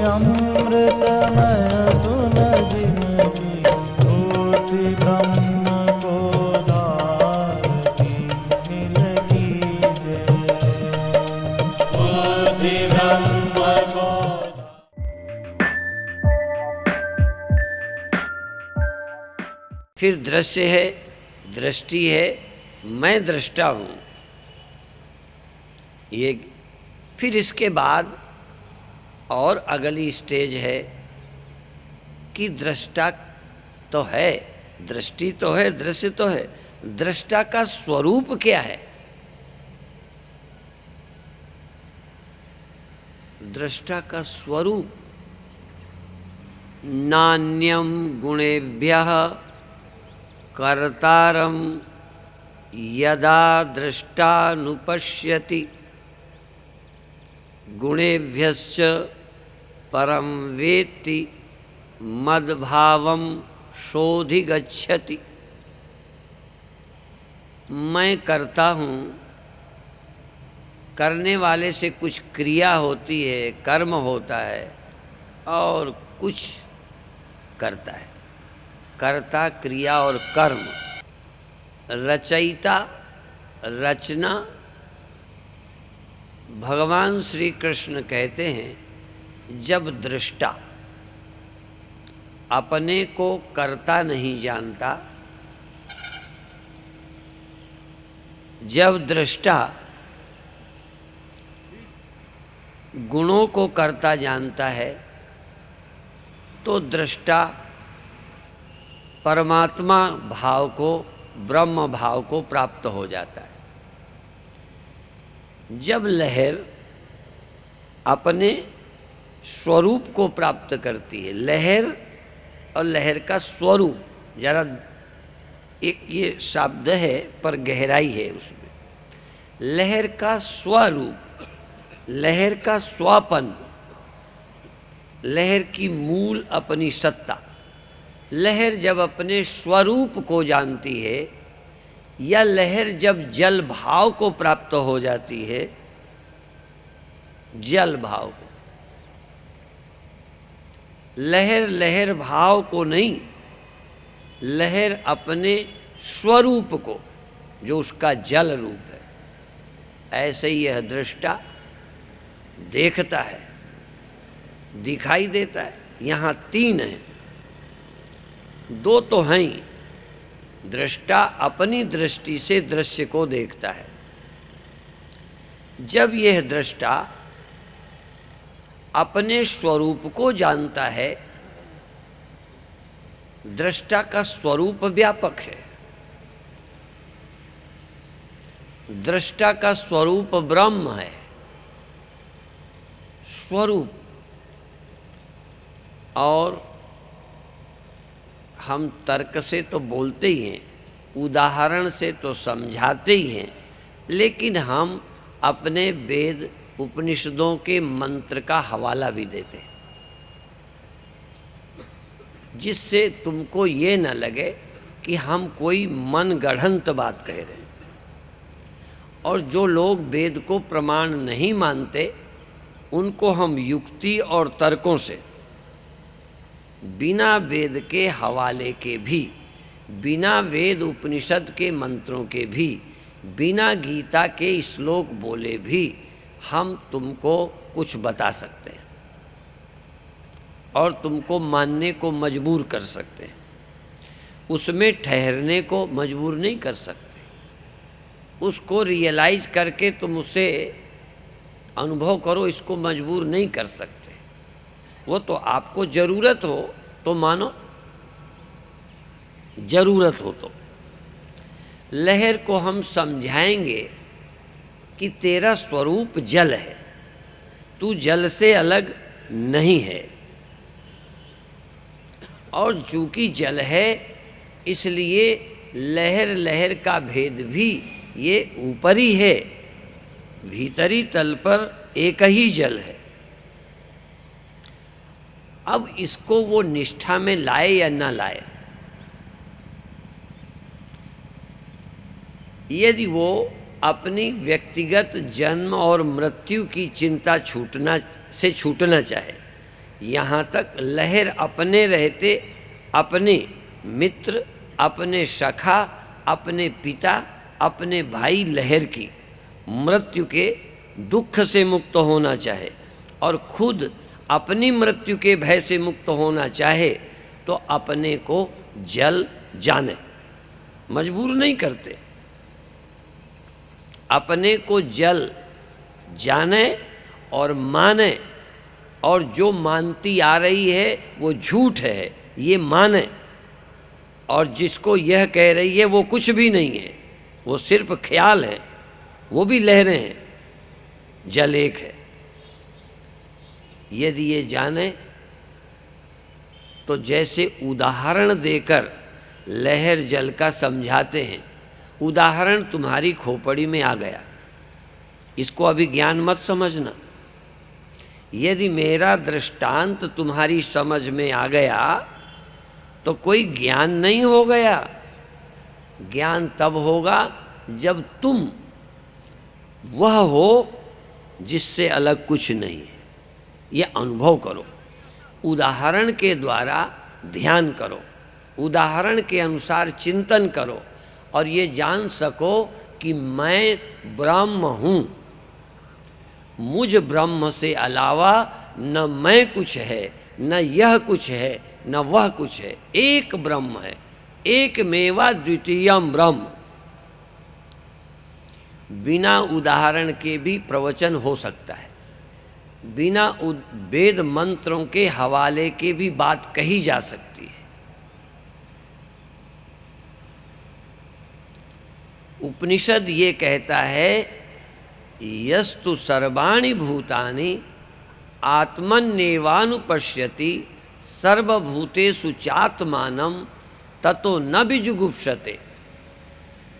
अमृतमय सुन जिनकी मूर्ति ब्रह्म को धारती नील की जय। मूर्ति ब्रह्म को। फिर दृश्य है, दृष्टि है, मैं दृष्टा हूँ। ये फिर इसके बाद और अगली स्टेज है कि दृष्टा तो है, दृष्टि तो है, दृश्य तो है, दृष्टा का स्वरूप क्या है? दृष्टा का स्वरूप नान्यम गुणेभ्यः कर्तारं यदा दृष्टानुपश्यति गुणेभ्यश्च परं वेत्ति मद्भावं शोधिगच्छति। मैं करता हूँ, करने वाले से कुछ क्रिया होती है, कर्म होता है और कुछ करता है। कर्ता, क्रिया और कर्म, रचयिता, रचना। भगवान श्री कृष्ण कहते हैं जब दृष्टा अपने को कर्ता नहीं जानता, जब दृष्टा गुणों को कर्ता जानता है, तो दृष्टा परमात्मा भाव को, ब्रह्म भाव को प्राप्त हो जाता है। जब लहर अपने स्वरूप को प्राप्त करती है, लहर और लहर का स्वरूप, जरा एक ये शब्द है पर गहराई है उसमें। लहर का स्वरूप, लहर का स्वपन, लहर की मूल अपनी सत्ता। लहर जब अपने स्वरूप को जानती है, या लहर जब जल भाव को प्राप्त हो जाती है, जल भाव को, लहर लहर भाव को नहीं, लहर अपने स्वरूप को, जो उसका जल रूप है, ऐसे ही यह दृष्टा देखता है, दिखाई देता है। यहाँ तीन हैं, दो तो हैं ही। दृष्टा अपनी दृष्टि से दृश्य को देखता है। जब यह दृष्टा अपने स्वरूप को जानता है, दृष्टा का स्वरूप व्यापक है, दृष्टा का स्वरूप ब्रह्म है। स्वरूप, और हम तर्क से तो बोलते ही हैं, उदाहरण से तो समझाते ही हैं, लेकिन हम अपने वेद उपनिषदों के मंत्र का हवाला भी देते हैं, जिससे तुमको ये न लगे कि हम कोई मनगढ़ंत बात कह रहे हैं। और जो लोग वेद को प्रमाण नहीं मानते, उनको हम युक्ति और तर्कों से, बिना वेद के हवाले के भी, बिना वेद उपनिषद के मंत्रों के भी, बिना गीता के श्लोक बोले भी हम तुमको कुछ बता सकते हैं और तुमको मानने को मजबूर कर सकते हैं। उसमें ठहरने को मजबूर नहीं कर सकते, उसको रियलाइज करके तुम उसे अनुभव करो, इसको मजबूर नहीं कर सकते। वो तो आपको ज़रूरत हो तो मानो, ज़रूरत हो तो। लहर को हम समझाएंगे कि तेरा स्वरूप जल है, तू जल से अलग नहीं है, और चूंकि जल है इसलिए लहर लहर का भेद भी ये ऊपरी है, भीतरी तल पर एक ही जल है। अब इसको वो निष्ठा में लाए या ना लाए, यदि वो अपनी व्यक्तिगत जन्म और मृत्यु की चिंता छूटना चाहे, यहाँ तक लहर अपने रहते, अपने मित्र, अपने सखा, अपने पिता, अपने भाई लहर की मृत्यु के दुख से मुक्त होना चाहे और खुद अपनी मृत्यु के भय से मुक्त होना चाहे तो अपने को जल जाने, मजबूर नहीं करते, अपने को जल जाने और माने, और जो मानती आ रही है वो झूठ है ये माने, और जिसको यह कह रही है वो कुछ भी नहीं है, वो सिर्फ ख्याल है, वो भी लहरें हैं, जल एक है। यदि ये जाने तो जैसे उदाहरण देकर लहर जल का समझाते हैं, उदाहरण तुम्हारी खोपड़ी में आ गया, इसको अभी ज्ञान मत समझना। यदि मेरा दृष्टांत तुम्हारी समझ में आ गया तो कोई ज्ञान नहीं हो गया। ज्ञान तब होगा जब तुम वह हो जिससे अलग कुछ नहीं है। ये अनुभव करो, उदाहरण के द्वारा ध्यान करो, उदाहरण के अनुसार चिंतन करो और ये जान सको कि मैं ब्रह्म हूँ, मुझ ब्रह्म से अलावा न मैं कुछ है, न यह कुछ है, न वह कुछ है, एक ब्रह्म है, एक मेवा द्वितीयम ब्रह्म। बिना उदाहरण के भी प्रवचन हो सकता है, बिना वेद मंत्रों के हवाले के भी बात कही जा सकती है। उपनिषद ये कहता है यस्तु सर्वाणि भूतानि आत्मन्येवानुपश्यति सर्वभूतेषु चात्मानं ततो न विजुगुप्सते।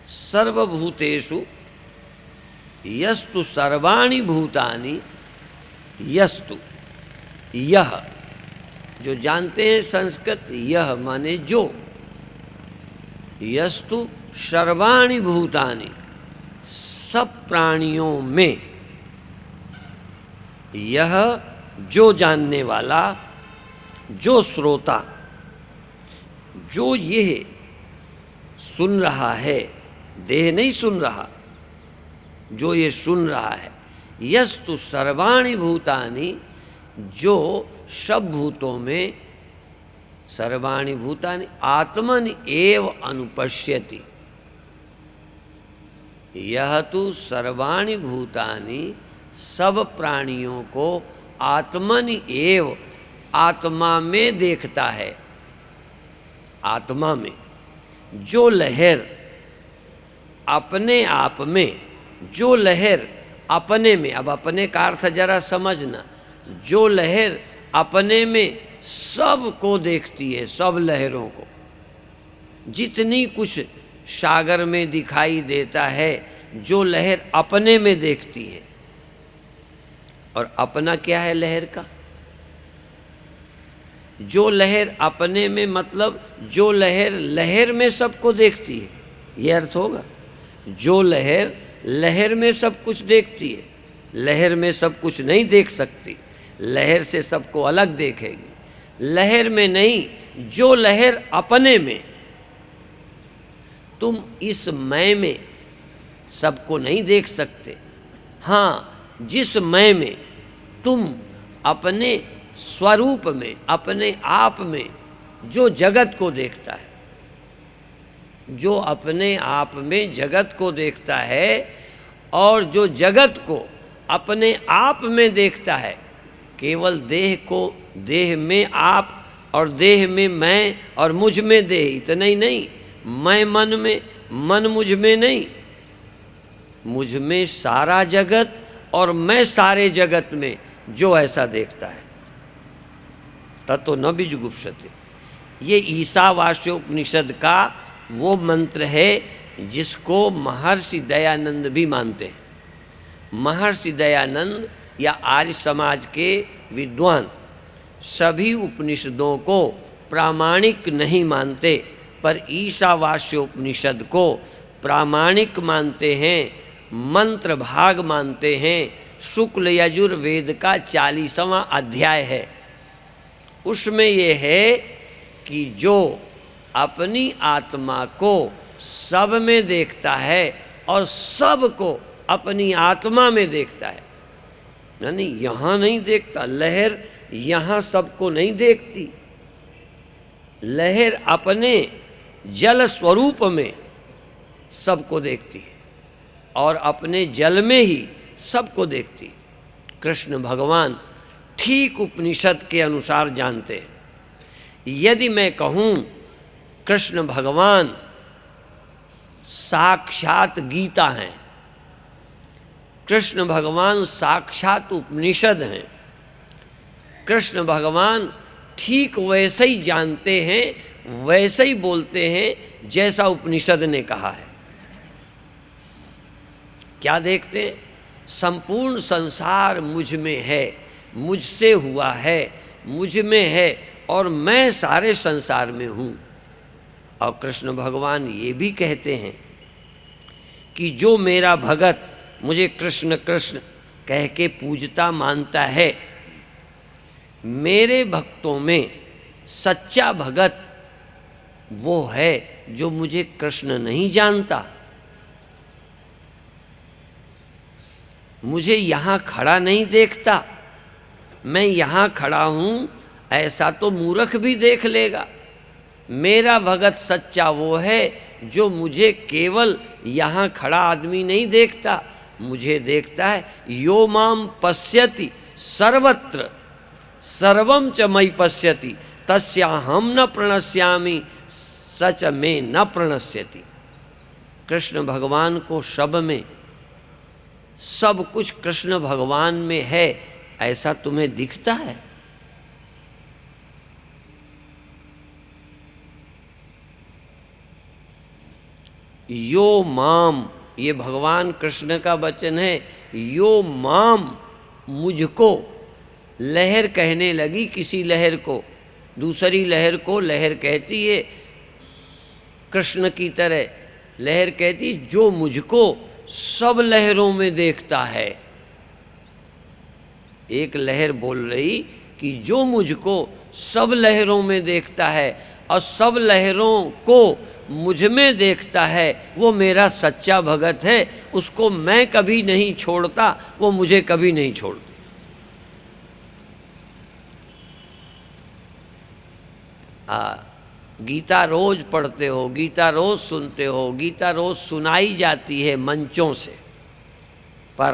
सर्वभूतेषु यस्तु सर्वाणि भूतानि, यस्तु यह, जो जानते हैं संस्कृत, यह माने जो, यस्तु सर्वाणि भूतानि, सब प्राणियों में, यह जो जानने वाला, जो श्रोता, जो यह सुन रहा है, देह नहीं सुन रहा, जो ये सुन रहा है, यस्तु सर्वाणि भूतानि, जो सब भूतों में, सर्वाणि भूतानि आत्मन एव अनुपश्यति। यह तो सर्वाणि भूतानि, सब प्राणियों को आत्मन एव, आत्मा में देखता है। आत्मा में जो लहर अपने आप में, जो लहर अपने में, अब अपने का अर्थ जरा समझना, जो लहर अपने में सबको देखती है, सब लहरों को, जितनी कुछ सागर में दिखाई देता है, जो लहर अपने में देखती है। और अपना क्या है लहर का? जो लहर अपने में, मतलब जो लहर लहर में सबको देखती है, ये अर्थ होगा। जो लहर लहर में सब कुछ देखती है, लहर में सब कुछ नहीं देख सकती, लहर से सबको अलग देखेगी। लहर में नहीं, जो लहर अपने में, तुम इस मैं में सबको नहीं देख सकते। हाँ, जिस मैं में तुम अपने स्वरूप में, अपने आप में, जो जगत को देखता है, जो अपने आप में जगत को देखता है और जो जगत को अपने आप में देखता है, केवल देह को देह में आप और देह में मैं और मुझ में देह, इतना ही नहीं, मैं मन में, मन मुझ में नहीं, मुझ में सारा जगत और मैं सारे जगत में, जो ऐसा देखता है ततो न विजुगुप्सते। ये ईशावास्योपनिषद का वो मंत्र है जिसको महर्षि दयानंद भी मानते हैं। महर्षि दयानंद या आर्य समाज के विद्वान सभी उपनिषदों को प्रामाणिक नहीं मानते, पर ईशावास्योपनिषद को प्रामाणिक मानते हैं, मंत्र भाग मानते हैं। शुक्ल यजुर्वेद का 40वां अध्याय है। उसमें ये है कि जो अपनी आत्मा को सब में देखता है और सब को अपनी आत्मा में देखता है, यानी यहाँ नहीं देखता। लहर यहाँ सबको नहीं देखती, लहर अपने जल स्वरूप में सबको देखती है और अपने जल में ही सबको देखती है। कृष्ण भगवान ठीक उपनिषद के अनुसार जानते हैं। यदि मैं कहूँ कृष्ण भगवान साक्षात गीता हैं, कृष्ण भगवान साक्षात उपनिषद हैं, कृष्ण भगवान ठीक वैसे ही जानते हैं, वैसे ही बोलते हैं जैसा उपनिषद ने कहा है। क्या देखते हैं? संपूर्ण संसार मुझ में है, मुझसे हुआ है, मुझ में है और मैं सारे संसार में हूँ। और कृष्ण भगवान ये भी कहते हैं कि जो मेरा भगत मुझे कृष्ण कृष्ण कह के पूजता मानता है, मेरे भक्तों में सच्चा भगत वो है जो मुझे कृष्ण नहीं जानता, मुझे यहाँ खड़ा नहीं देखता। मैं यहाँ खड़ा हूँ ऐसा तो मूर्ख भी देख लेगा। मेरा भगत सच्चा वो है जो मुझे केवल यहाँ खड़ा आदमी नहीं देखता, मुझे देखता है। यो माम पश्यति सर्वत्र सर्वम च मयि पश्यति तस्याहम न प्रणश्यामि सच में न प्रणश्यति। कृष्ण भगवान को सब में, सब कुछ कृष्ण भगवान में है, ऐसा तुम्हें दिखता है? यो माम, ये भगवान कृष्ण का वचन है। यो माम, मुझको। लहर कहने लगी किसी लहर को, दूसरी लहर को लहर कहती है कृष्ण की तरह। लहर कहती जो मुझको सब लहरों में देखता है। एक लहर बोल रही कि जो मुझको सब लहरों में देखता है और सब लहरों को मुझ में देखता है, वो मेरा सच्चा भगत है। उसको मैं कभी नहीं छोड़ता, वो मुझे कभी नहीं छोड़ता। गीता रोज पढ़ते हो, गीता रोज सुनते हो, गीता रोज सुनाई जाती है मंचों से, पर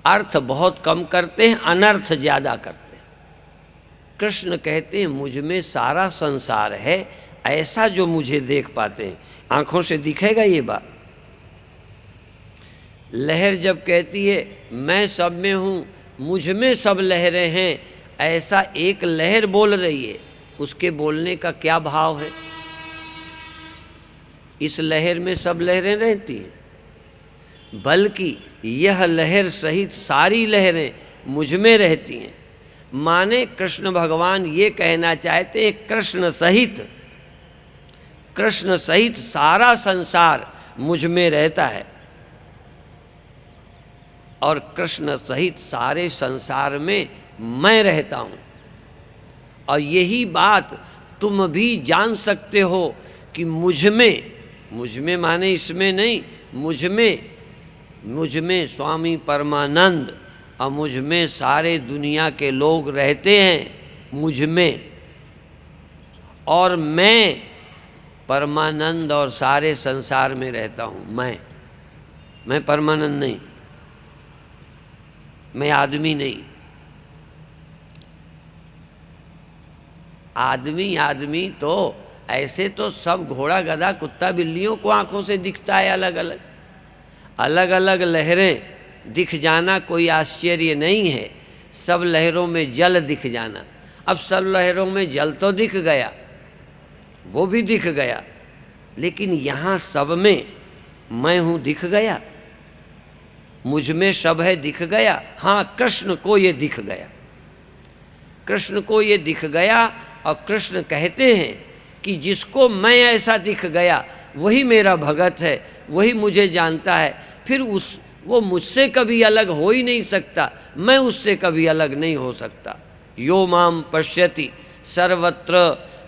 अर्थ बहुत कम करते हैं, अनर्थ ज़्यादा करते हैं। कृष्ण कहते हैं मुझ में सारा संसार है, ऐसा जो मुझे देख पाते हैं। आँखों से दिखेगा ये बात? लहर जब कहती है मैं सब में हूँ, मुझ में सब लहरें हैं, ऐसा एक लहर बोल रही है, उसके बोलने का क्या भाव है? इस लहर में सब लहरें रहती हैं, बल्कि यह लहर सहित सारी लहरें मुझ में रहती हैं। माने कृष्ण भगवान ये कहना चाहते हैं कृष्ण सहित सारा संसार मुझ में रहता है और कृष्ण सहित सारे संसार में मैं रहता हूँ। और यही बात तुम भी जान सकते हो कि मुझ में माने इसमें नहीं, मुझ में स्वामी परमानंद और मुझ में सारे दुनिया के लोग रहते हैं, मुझ में। और मैं परमानंद और सारे संसार में रहता हूँ। मैं परमानंद नहीं, मैं आदमी नहीं। आदमी तो ऐसे तो सब घोड़ा गधा कुत्ता बिल्लियों को आंखों से दिखता है, अलग अलग लहरें दिख जाना कोई आश्चर्य नहीं है। सब लहरों में जल दिख जाना, अब सब लहरों में जल तो दिख गया, वो भी दिख गया, लेकिन यहाँ सब में मैं हूँ दिख गया, मुझ में सब है दिख गया। हाँ, कृष्ण को ये दिख गया, कृष्ण को ये दिख गया। और कृष्ण कहते हैं कि जिसको मैं ऐसा दिख गया वही मेरा भगत है, वही मुझे जानता है। फिर वो मुझसे कभी अलग हो ही नहीं सकता, मैं उससे कभी अलग नहीं हो सकता। यो माम पश्यति सर्वत्र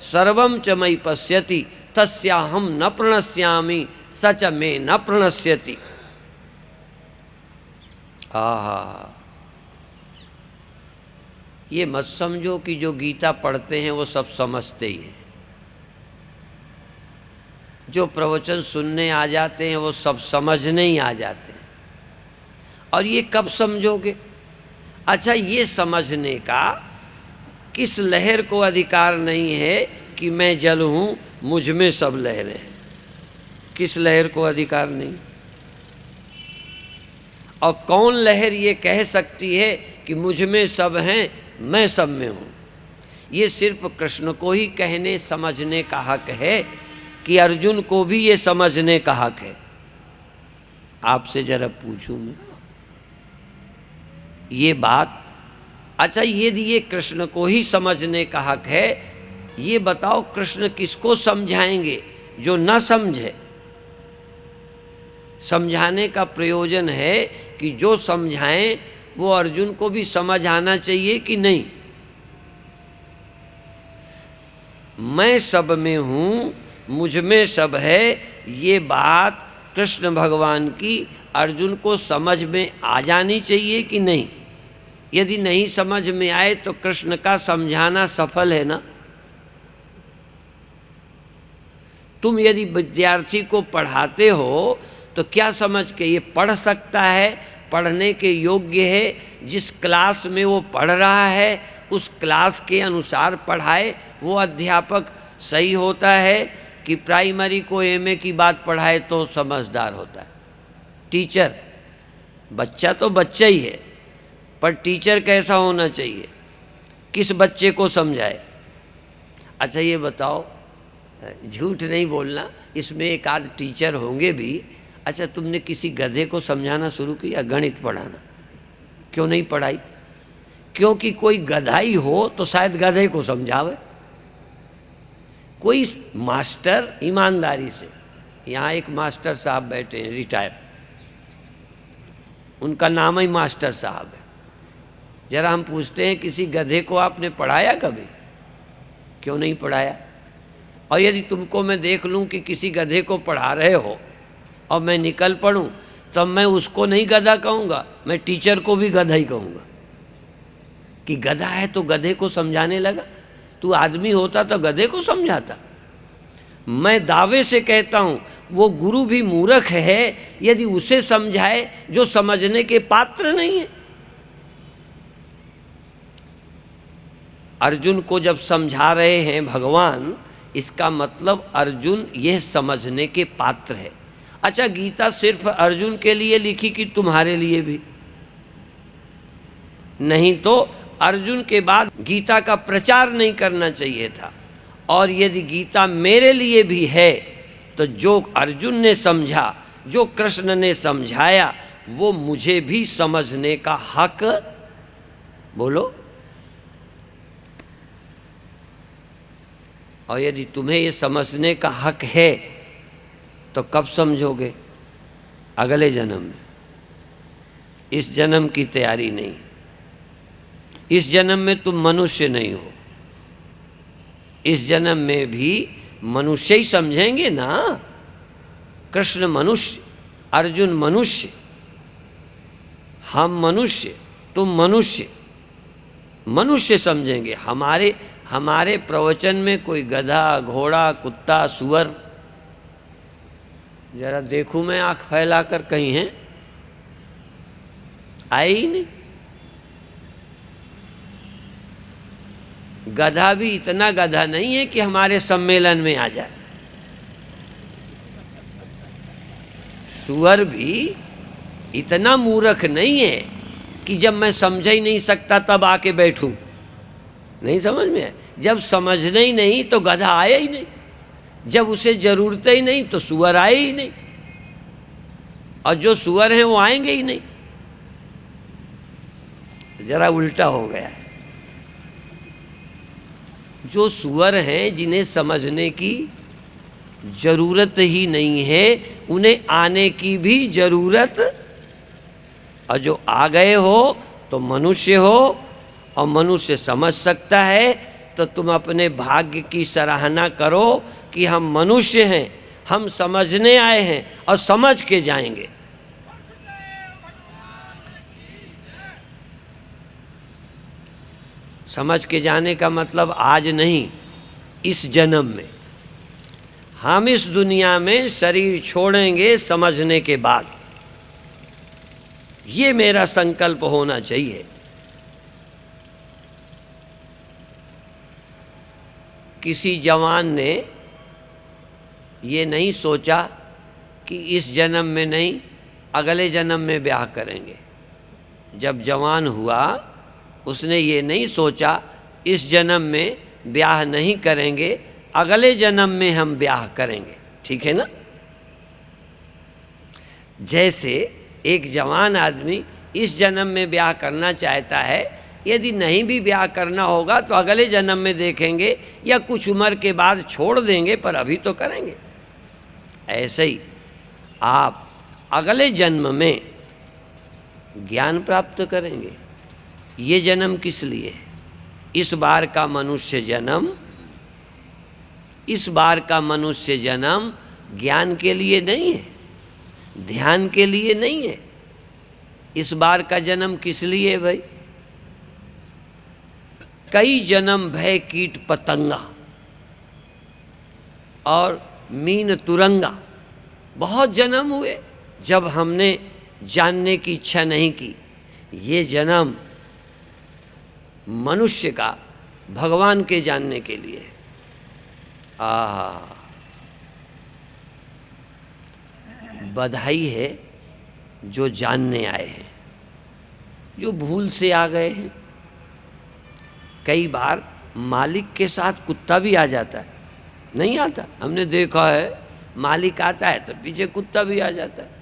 सर्वं च मयि पश्यति तस्याहं न प्रणश्यामि स च मे न प्रणश्यति। आहा, ये मत समझो कि जो गीता पढ़ते हैं वो सब समझते ही हैं, जो प्रवचन सुनने आ जाते हैं वो सब समझने ही आ जाते हैं। और ये कब समझोगे? अच्छा, ये समझने का किस लहर को अधिकार नहीं है कि मैं जल हूँ, मुझ में सब लहरें हैं? किस लहर को अधिकार नहीं? और कौन लहर ये कह सकती है कि मुझ में सब हैं, मैं सब में हूँ? ये सिर्फ कृष्ण को ही कहने समझने का हक है कि अर्जुन को भी ये समझने का हक है? आपसे जरा पूछूं मैं ये बात। अच्छा, यदि ये कृष्ण को ही समझने का हक है, ये बताओ कृष्ण किसको समझाएंगे जो न समझे? समझाने का प्रयोजन है कि जो समझाएं वो अर्जुन को भी समझ आना चाहिए कि नहीं। मैं सब में हूँ, मुझ में सब है, ये बात कृष्ण भगवान की अर्जुन को समझ में आ जानी चाहिए कि नहीं? यदि नहीं समझ में आए तो कृष्ण का समझाना सफल है ना? तुम यदि विद्यार्थी को पढ़ाते हो तो क्या समझ के ये पढ़ सकता है, पढ़ने के योग्य है, जिस क्लास में वो पढ़ रहा है उस क्लास के अनुसार पढ़ाए, वो अध्यापक सही होता है कि प्राइमरी को एमए की बात पढ़ाए तो समझदार होता है? टीचर, बच्चा तो बच्चा ही है, पर टीचर कैसा होना चाहिए, किस बच्चे को समझाए? अच्छा ये बताओ, झूठ नहीं बोलना, इसमें एक आध टीचर होंगे भी। अच्छा, तुमने किसी गधे को समझाना शुरू किया गणित पढ़ाना? क्यों नहीं पढ़ाई? क्योंकि कोई गधाई हो तो शायद गधे को समझावे। कोई मास्टर ईमानदारी से, यहाँ एक मास्टर साहब बैठे हैं रिटायर, उनका नाम ही मास्टर साहब है। जरा हम पूछते हैं किसी गधे को आपने पढ़ाया कभी? क्यों नहीं पढ़ाया? और यदि तुमको मैं देख लूँ कि किसी गधे को पढ़ा रहे हो और मैं निकल पड़ूँ, तब मैं उसको नहीं गधा कहूँगा, मैं टीचर को भी गधा ही कहूँगा कि गधा है तो गधे को समझाने लगा। तू आदमी होता तो गधे को समझाता। मैं दावे से कहता हूँ वो गुरु भी मूर्ख है यदि उसे समझाए जो समझने के पात्र नहीं है। अर्जुन को जब समझा रहे हैं भगवान, इसका मतलब अर्जुन यह समझने के पात्र है। अच्छा, गीता सिर्फ अर्जुन के लिए लिखी कि तुम्हारे लिए भी? नहीं तो अर्जुन के बाद गीता का प्रचार नहीं करना चाहिए था। और यदि गीता मेरे लिए भी है तो जो अर्जुन ने समझा, जो कृष्ण ने समझाया, वो मुझे भी समझने का हक, बोलो। और यदि तुम्हें ये समझने का हक है तो कब समझोगे? अगले जन्म में। इस जन्म की तैयारी नहीं। इस जन्म में तुम मनुष्य नहीं हो। इस जन्म में भी मनुष्य ही समझेंगे ना। कृष्ण मनुष्य, अर्जुन मनुष्य, हम मनुष्य, तुम मनुष्य, मनुष्य समझेंगे। हमारे प्रवचन में कोई गधा, घोड़ा, कुत्ता, सुअर, जरा देखूं मैं आंख फैलाकर, कहीं हैं? आए ही नहीं। गधा भी इतना गधा नहीं है कि हमारे सम्मेलन में आ जाए। सुअर भी इतना मूर्ख नहीं है कि जब मैं समझ ही नहीं सकता तब आके बैठूं। नहीं समझ में आया? जब समझना ही नहीं तो गधा आया ही नहीं, जब उसे जरूरत ही नहीं तो सुअर आए ही नहीं, और जो सुअर हैं वो आएंगे ही नहीं। जरा उल्टा हो गया है। जो सुअर हैं, जिन्हें समझने की जरूरत ही नहीं है, उन्हें आने की भी जरूरत, और जो आ गए हो तो मनुष्य हो और मनुष्य समझ सकता है, तो तुम अपने भाग्य की सराहना करो कि हम मनुष्य हैं, हम समझने आए हैं और समझ के जाएंगे। समझ के जाने का मतलब आज नहीं, इस जन्म में। हम इस दुनिया में शरीर छोड़ेंगे समझने के बाद। ये मेरा संकल्प होना चाहिए। किसी जवान ने ये नहीं सोचा कि इस जन्म में नहीं, अगले जन्म में ब्याह करेंगे। जब जवान हुआ, उसने ये नहीं सोचा इस जन्म में ब्याह नहीं करेंगे, अगले जन्म में हम ब्याह करेंगे। ठीक है ना? जैसे एक जवान आदमी इस जन्म में ब्याह करना चाहता है, यदि नहीं भी ब्याह करना होगा तो अगले जन्म में देखेंगे या कुछ उम्र के बाद छोड़ देंगे, पर अभी तो करेंगे। ऐसे ही आप अगले जन्म में ज्ञान प्राप्त करेंगे। ये जन्म किस लिए है? इस बार का मनुष्य जन्म, इस बार का मनुष्य जन्म ज्ञान के लिए नहीं है, ध्यान के लिए नहीं है। इस बार का जन्म किस लिए है भाई? कई जन्म भय कीट पतंगा और मीन तुरंगा, बहुत जन्म हुए जब हमने जानने की इच्छा नहीं की। ये जन्म मनुष्य का भगवान के जानने के लिए। बधाई है जो जानने आए हैं, जो भूल से आ गए हैं। कई बार मालिक के साथ कुत्ता भी आ जाता है, नहीं आता? हमने देखा है, मालिक आता है तो पीछे कुत्ता भी आ जाता है।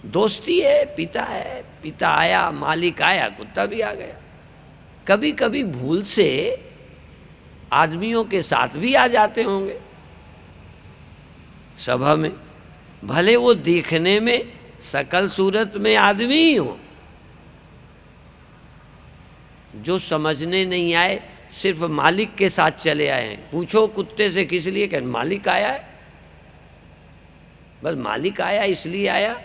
दोस्ती है, पिता है, पिता आया, मालिक आया, कुत्ता भी आ गया। कभी कभी भूल से आदमियों के साथ भी आ जाते होंगे सभा में, भले वो देखने में सकल सूरत में आदमी ही हो। जो समझने नहीं आए, सिर्फ मालिक के साथ चले आए हैं। पूछो कुत्ते से किस लिए, कहें मालिक आया है, बस मालिक आया इसलिए आया,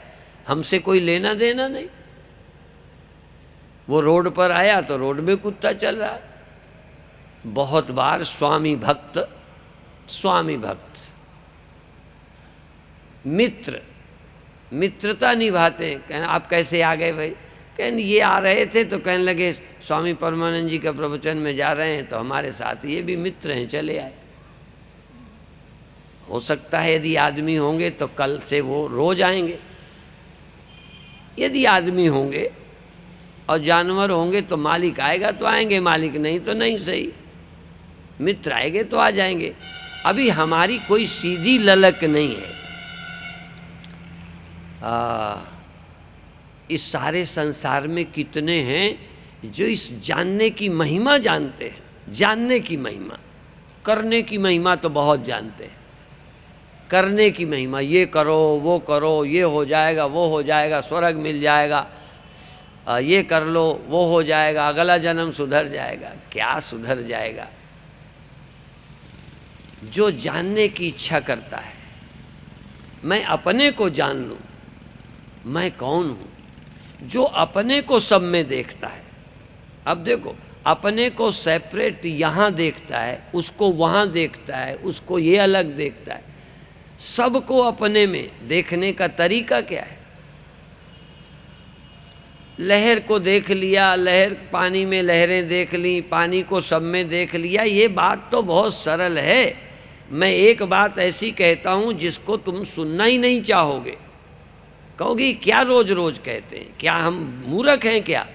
हमसे कोई लेना देना नहीं। वो रोड पर आया तो रोड में कुत्ता चल रहा है। बहुत बार स्वामी भक्त मित्र मित्रता निभाते हैं। कहना आप कैसे आ गए भाई? कहने ये आ रहे थे तो कहने लगे स्वामी परमानंद जी का प्रवचन में जा रहे हैं तो हमारे साथ ये भी मित्र हैं, चले आए। हो सकता है यदि आदमी होंगे तो कल से वो रोज आएंगे, यदि आदमी होंगे, और जानवर होंगे तो मालिक आएगा तो आएंगे, मालिक नहीं तो नहीं। सही, मित्र आएंगे तो आ जाएंगे। अभी हमारी कोई सीधी ललक नहीं है। इस सारे संसार में कितने हैं जो इस जानने की महिमा जानते हैं। जानने की महिमा, करने की महिमा तो बहुत जानते हैं। करने की महिमा, ये करो वो करो, ये हो जाएगा वो हो जाएगा, स्वर्ग मिल जाएगा, ये कर लो वो हो जाएगा, अगला जन्म सुधर जाएगा। क्या सुधर जाएगा? जो जानने की इच्छा करता है, मैं अपने को जान लूं, मैं कौन हूं, जो अपने को सब में देखता है। अब देखो, अपने को सेपरेट यहाँ देखता है, उसको वहाँ देखता है, उसको ये अलग देखता है। सबको अपने में देखने का तरीका क्या है? लहर को देख लिया, लहर पानी में लहरें देख ली, पानी को सब में देख लिया, ये बात तो बहुत सरल है। मैं एक बात ऐसी कहता हूँ जिसको तुम सुनना ही नहीं चाहोगे। कहोगे क्या रोज रोज कहते हैं, क्या हम मूर्ख हैं क्या?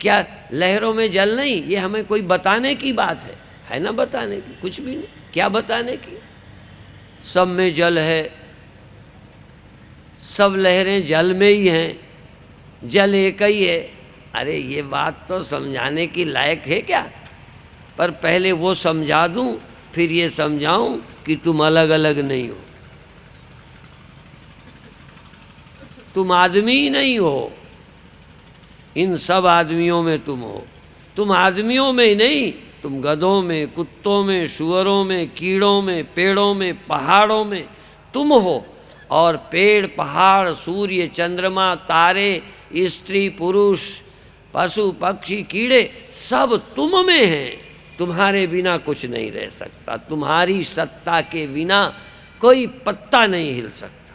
क्या लहरों में जल नहीं? ये हमें कोई बताने की बात है ना? बताने की कुछ भी नहीं। क्या बताने की? सब में जल है, सब लहरें जल में ही हैं, जल एक ही है। अरे ये बात तो समझाने की लायक है क्या? पर पहले वो समझा दूं, फिर ये समझाऊं कि तुम अलग अलग नहीं हो, तुम आदमी ही नहीं हो, इन सब आदमियों में तुम हो। तुम आदमियों में ही नहीं, तुम गधों में, कुत्तों में, शुअरों में, कीड़ों में, पेड़ों में, पहाड़ों में तुम हो। और पेड़, पहाड़, सूर्य, चंद्रमा, तारे, स्त्री, पुरुष, पशु, पक्षी, कीड़े सब तुम में हैं। तुम्हारे बिना कुछ नहीं रह सकता। तुम्हारी सत्ता के बिना कोई पत्ता नहीं हिल सकता।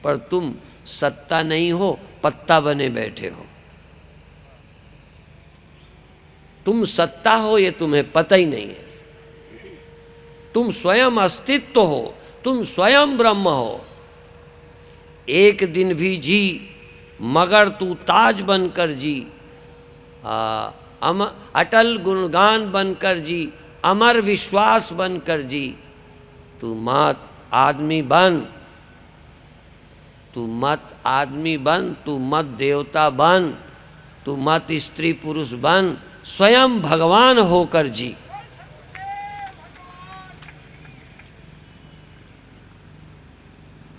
पर तुम सत्ता नहीं हो, पत्ता बने बैठे हो। तुम सत्ता हो ये तुम्हें पता ही नहीं है। तुम स्वयं अस्तित्व हो, तुम स्वयं ब्रह्म हो। एक दिन भी जी मगर तू ताज बनकर जी, अटल गुणगान बनकर जी, अमर विश्वास बनकर जी। तू मत आदमी बन, तू मत आदमी बन, तू मत देवता बन, तू मत स्त्री पुरुष बन, स्वयं भगवान होकर जी।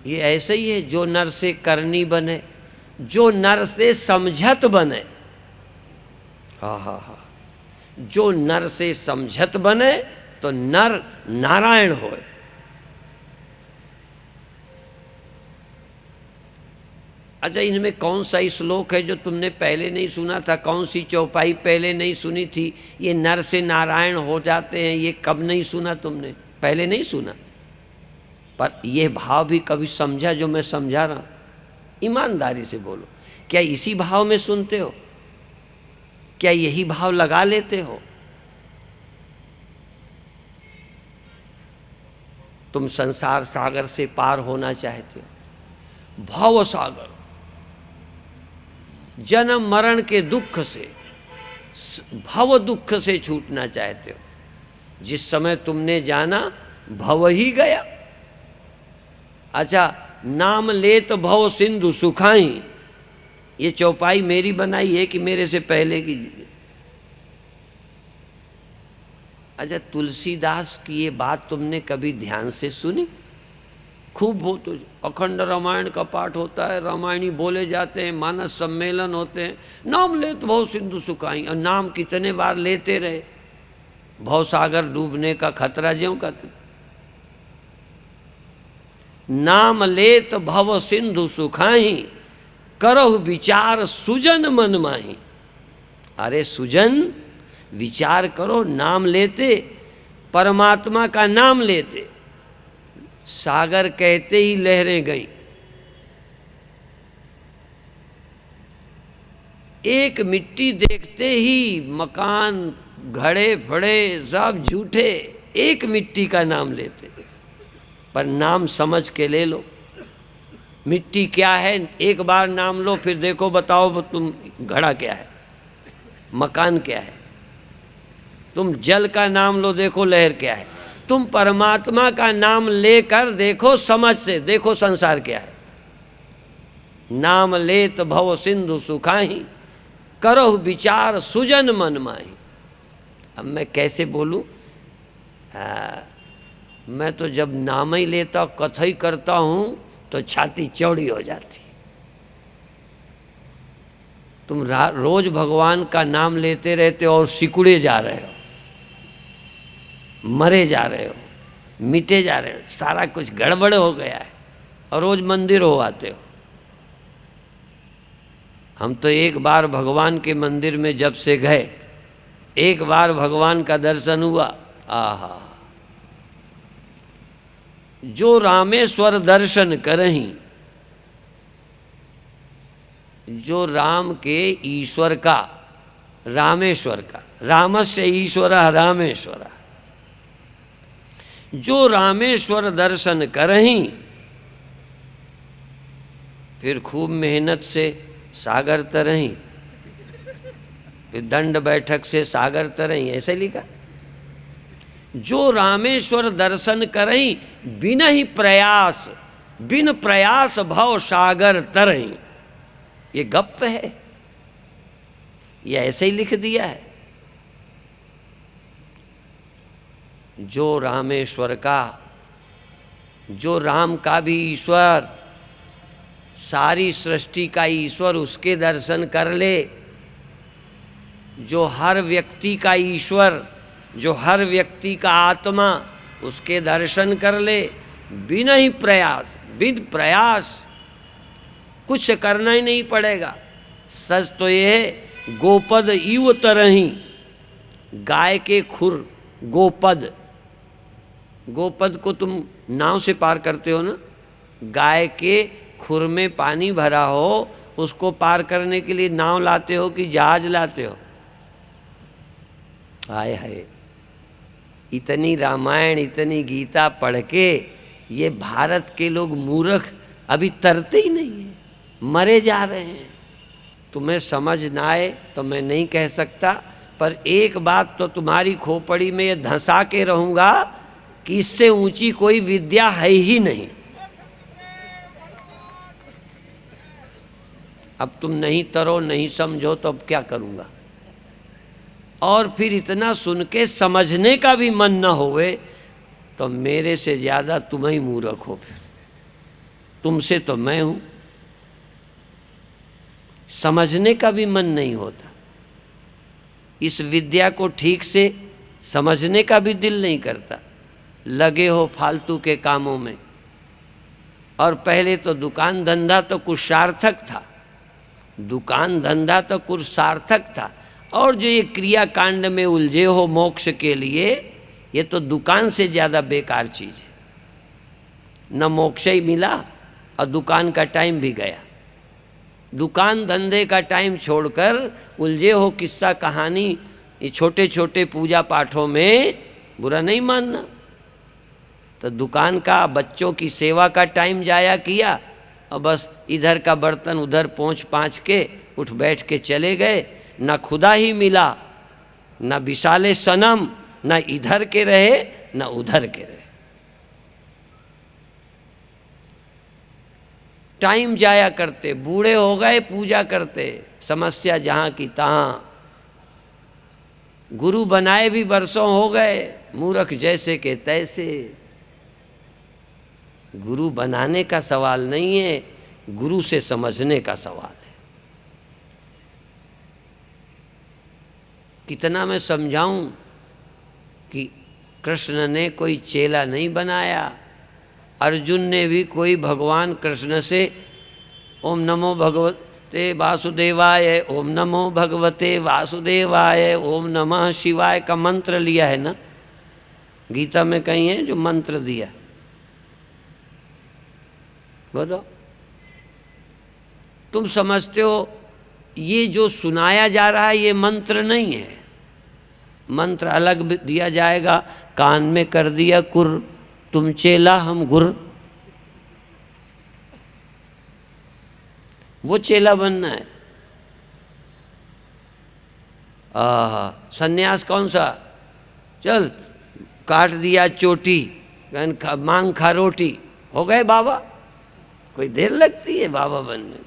ये ऐसे ही है, जो नर से करनी बने, जो नर से समझत बने। हा, जो नर से समझत बने तो नर नारायण होए। अच्छा, इनमें कौन सा श्लोक है जो तुमने पहले नहीं सुना था? कौन सी चौपाई पहले नहीं सुनी थी? ये नर से नारायण हो जाते हैं, ये कब नहीं सुना तुमने? पहले नहीं सुना। पर यह भाव भी कभी समझा जो मैं समझा रहा हूं? ईमानदारी से बोलो, क्या इसी भाव में सुनते हो? क्या यही भाव लगा लेते हो? तुम संसार सागर से पार होना चाहते हो, भव सागर, जन्म मरण के दुख से, भव दुख से छूटना चाहते हो। जिस समय तुमने जाना भव ही गया। अच्छा, नाम लेत भव सिंधु सुखाई, ये चौपाई मेरी बनाई है कि मेरे से पहले की? अच्छा, तुलसीदास की ये बात तुमने कभी ध्यान से सुनी? खूब हो तो अखंड रामायण का पाठ होता है, रामायणी बोले जाते हैं, मानस सम्मेलन होते हैं, नाम लेत भव सिंधु सुखाई। और नाम कितने बार लेते रहे, भव सागर डूबने का खतरा ज्यों कहते। नाम लेत भव सिंधु सुखाही, करहु विचार सुजन मन माही। अरे सुजन, विचार करो, नाम लेते, परमात्मा का नाम लेते, सागर कहते ही लहरें गई। एक मिट्टी देखते ही मकान, घड़े फड़े सब झूठे, एक मिट्टी का नाम लेते। पर नाम समझ के ले लो, मिट्टी क्या है, एक बार नाम लो, फिर देखो बताओ तुम घड़ा क्या है, मकान क्या है। तुम जल का नाम लो, देखो लहर क्या है। तुम परमात्मा का नाम लेकर देखो, समझ से देखो संसार क्या है। नाम लेत भव सिंधु सुखाही, करहु विचार सुजन मन माही। अब मैं कैसे बोलूं? मैं तो जब नाम ही लेता, कथई करता हूं तो छाती चौड़ी हो जाती। तुम रोज भगवान का नाम लेते रहते हो और सिकुड़े जा रहे हो, मरे जा रहे हो, मिटे जा रहे हो, सारा कुछ गड़बड़ हो गया है, और रोज मंदिर हो आते हो। हम तो एक बार भगवान के मंदिर में जब से गए, एक बार भगवान का दर्शन हुआ, आहा, जो रामेश्वर दर्शन करहीं, जो राम के ईश्वर का, रामेश्वर का, रामस्य ईश्वर रामेश्वर, जो रामेश्वर दर्शन करहीं, फिर खूब मेहनत से सागर तरहीं, फिर दंड बैठक से सागर तरहीं, ऐसे लिखा। जो रामेश्वर दर्शन करहीं, बिन ही प्रयास, बिन प्रयास भव सागर तरहीं। ये गप्प है, ये ऐसे ही लिख दिया है। जो रामेश्वर का, जो राम का भी ईश्वर, सारी सृष्टि का ईश्वर उसके दर्शन कर ले जो हर व्यक्ति का ईश्वर, जो हर व्यक्ति का आत्मा, उसके दर्शन कर ले बिना ही प्रयास, बिन प्रयास, कुछ करना ही नहीं पड़ेगा। सच तो ये है, गोपद इव तरही, गाय के खुर, गोपद, गोपद को तुम नाव से पार करते हो ना, गाय के खुर में पानी भरा हो, उसको पार करने के लिए नाव लाते हो कि जहाज लाते हो? हाय हाय, इतनी रामायण, इतनी गीता पढ़ के ये भारत के लोग मूर्ख अभी तरते ही नहीं है, मरे जा रहे हैं। तुम्हें समझ ना आए तो मैं नहीं कह सकता, पर एक बात तो तुम्हारी खोपड़ी में ये धंसा के रहूँगा कि इससे ऊंची कोई विद्या है ही नहीं। अब तुम नहीं तरो, नहीं समझो तो अब क्या करूँगा? और फिर इतना सुन के समझने का भी मन न होवे तो मेरे से ज़्यादा तुम ही मूर्ख हो। फिर तुमसे तो मैं हूँ, समझने का भी मन नहीं होता, इस विद्या को ठीक से समझने का भी दिल नहीं करता, लगे हो फालतू के कामों में। और पहले तो दुकान धंधा तो कुछ सार्थक था, दुकान धंधा तो कुछ सार्थक था, और जो ये क्रिया कांड में उलझे हो मोक्ष के लिए, ये तो दुकान से ज़्यादा बेकार चीज़ है। न मोक्ष ही मिला और दुकान का टाइम भी गया। दुकान धंधे का टाइम छोड़कर उलझे हो किस्सा कहानी, ये छोटे छोटे पूजा पाठों में, बुरा नहीं मानना। तो दुकान का, बच्चों की सेवा का टाइम जाया किया और बस इधर का बर्तन उधर पहुँच पाँच के उठ बैठ के चले गए। ना खुदा ही मिला, ना विशाले सनम, ना इधर के रहे ना उधर के रहे। टाइम जाया करते, बूढ़े हो गए पूजा करते, समस्या जहाँ की तहाँ। गुरु बनाए भी वर्षों हो गए, मूर्ख जैसे के तैसे। गुरु बनाने का सवाल नहीं है, गुरु से समझने का सवाल है। कितना मैं समझाऊं कि कृष्ण ने कोई चेला नहीं बनाया, अर्जुन ने भी कोई भगवान कृष्ण से ओम नमो भगवते वासुदेवाय, ओम नमो भगवते वासुदेवाय, ओम नमः शिवाय का मंत्र लिया है ना, गीता में कहीं है जो मंत्र दिया? बताओ। तुम समझते हो ये जो सुनाया जा रहा है ये मंत्र नहीं है, मंत्र अलग दिया जाएगा। कान में कर दिया कुर, तुम चेला हम गुर, वो चेला बनना है। सन्यास कौन सा? चल काट दिया चोटी, मांग खा रोटी, हो गए बाबा। कोई देर लगती है बाबा बनने में?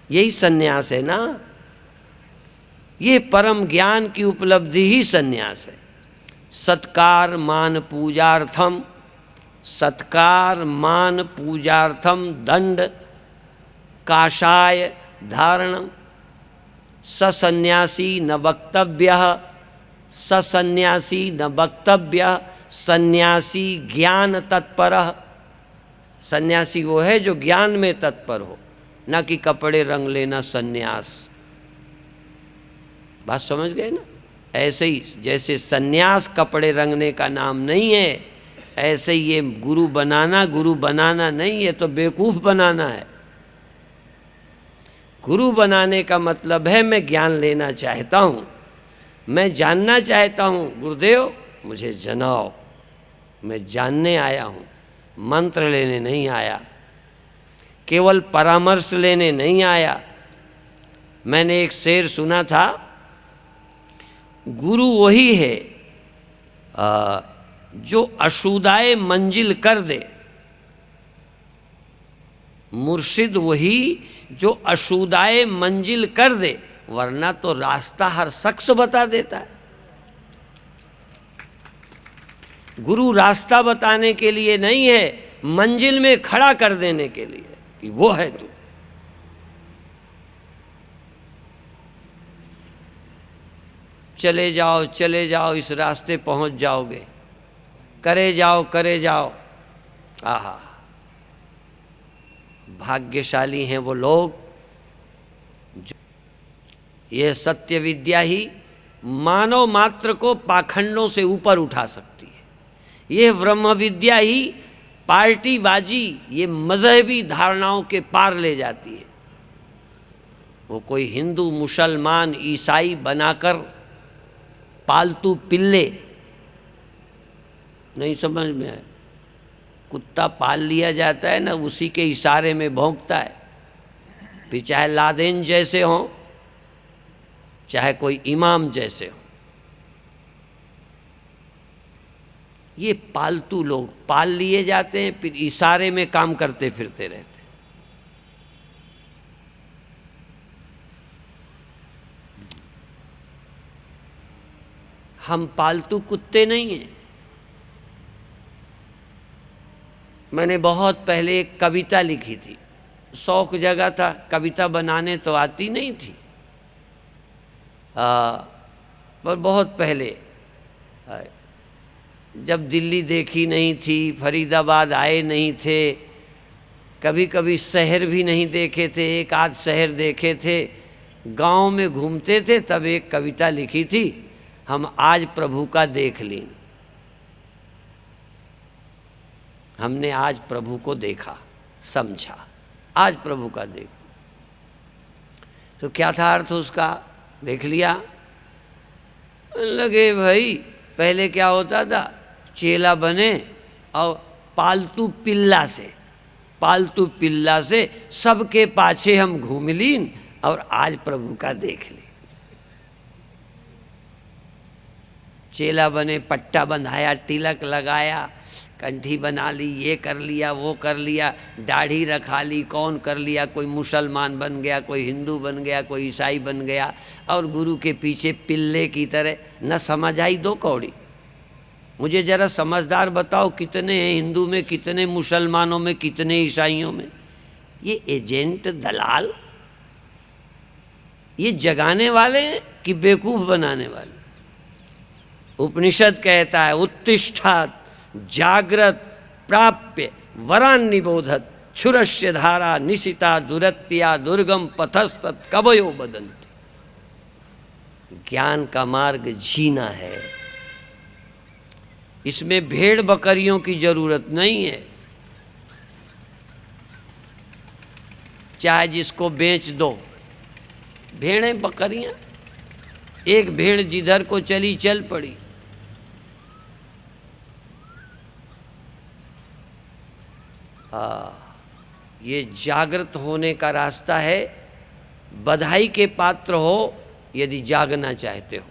यही सन्यास है ना, ये परम ज्ञान की उपलब्धि ही सन्यास है। सत्कार मान पूजार्थम, सत्कार मान पूजार्थम दंड काषाय धारणम, सन्यासी न वक्तव्य, सन्यासी न वक्तव्य, सन्यासी ज्ञान तत्पर। सन्यासी वो है जो ज्ञान में तत्पर हो, ना कि कपड़े रंग लेना सन्यास। बात समझ गए ना? ऐसे ही जैसे सन्यास कपड़े रंगने का नाम नहीं है, ऐसे ही ये गुरु बनाना नहीं है, तो बेवकूफ़ बनाना है। गुरु बनाने का मतलब है मैं ज्ञान लेना चाहता हूँ, मैं जानना चाहता हूँ, गुरुदेव मुझे जनाओ, मैं जानने आया हूँ, मंत्र लेने नहीं आया, केवल परामर्श लेने नहीं आया। मैंने एक शेर सुना था, गुरु वही है जो अशुदाए मंजिल कर दे, मुर्शिद वही जो अशुदाए मंजिल कर दे, वरना तो रास्ता हर शख्स बता देता है। गुरु रास्ता बताने के लिए नहीं है, मंजिल में खड़ा कर देने के लिए। वो है तू। चले जाओ इस रास्ते पहुंच जाओगे, करे जाओ। आहा, भाग्यशाली हैं वो लोग जो ये सत्य विद्या ही मानव मात्र को पाखंडों से ऊपर उठा सकती है। ये ब्रह्म विद्या ही पार्टीबाजी, ये मजहबी धारणाओं के पार ले जाती है। वो कोई हिंदू मुसलमान ईसाई बनाकर पालतू पिल्ले नहीं समझ में आए। कुत्ता पाल लिया जाता है ना, उसी के इशारे में भौंकता है। फिर चाहे लादेन जैसे हों, चाहे कोई इमाम जैसे हो, ये पालतू लोग पाल लिए जाते हैं, फिर इशारे में काम करते फिरते रहते हैं। हम पालतू कुत्ते नहीं हैं। मैंने बहुत पहले एक कविता लिखी थी, शौक जगह था, कविता बनाने तो आती नहीं थी, पर बहुत पहले, जब दिल्ली देखी नहीं थी, फरीदाबाद आए नहीं थे, कभी कभी शहर भी नहीं देखे थे, एक आध शहर देखे थे, गांव में घूमते थे, तब एक कविता लिखी थी, हम आज प्रभु का देख लीन। हमने आज प्रभु को देखा, समझा, आज प्रभु का देख। तो क्या था अर्थ उसका? देख लिया, लगे भाई पहले क्या होता था, चेला बने और पालतू पिल्ला से सबके पाछे हम घूम लीन और आज प्रभु का देख ली। चेला बने, पट्टा बंधाया, तिलक लगाया, कंठी बना ली, ये कर लिया, वो कर लिया, दाढ़ी रखा ली, कौन कर लिया, कोई मुसलमान बन गया, कोई हिंदू बन गया, कोई ईसाई बन गया, और गुरु के पीछे पिल्ले की तरह। न समझ आई दो कौड़ी। मुझे जरा समझदार बताओ, कितने हैं हिंदू में, कितने मुसलमानों में, कितने ईसाइयों में? ये एजेंट दलाल, ये जगाने वाले हैं कि बेवकूफ़ बनाने वाले? उपनिषद कहता है, उत्तिष्ठात् जाग्रत प्राप्य वरान निबोधत क्षुरस्य धारा निशिता दुरत्या दुर्गम पथस्तत् कवयो बदन्ति। ज्ञान का मार्ग जीना है, इसमें भेड़ बकरियों की जरूरत नहीं है। चाहे जिसको बेच दो, भेड़ें बकरियां, एक भेड़ जिधर को चली चल पड़ी। ये जागृत होने का रास्ता है। बधाई के पात्र हो यदि जागना चाहते हो।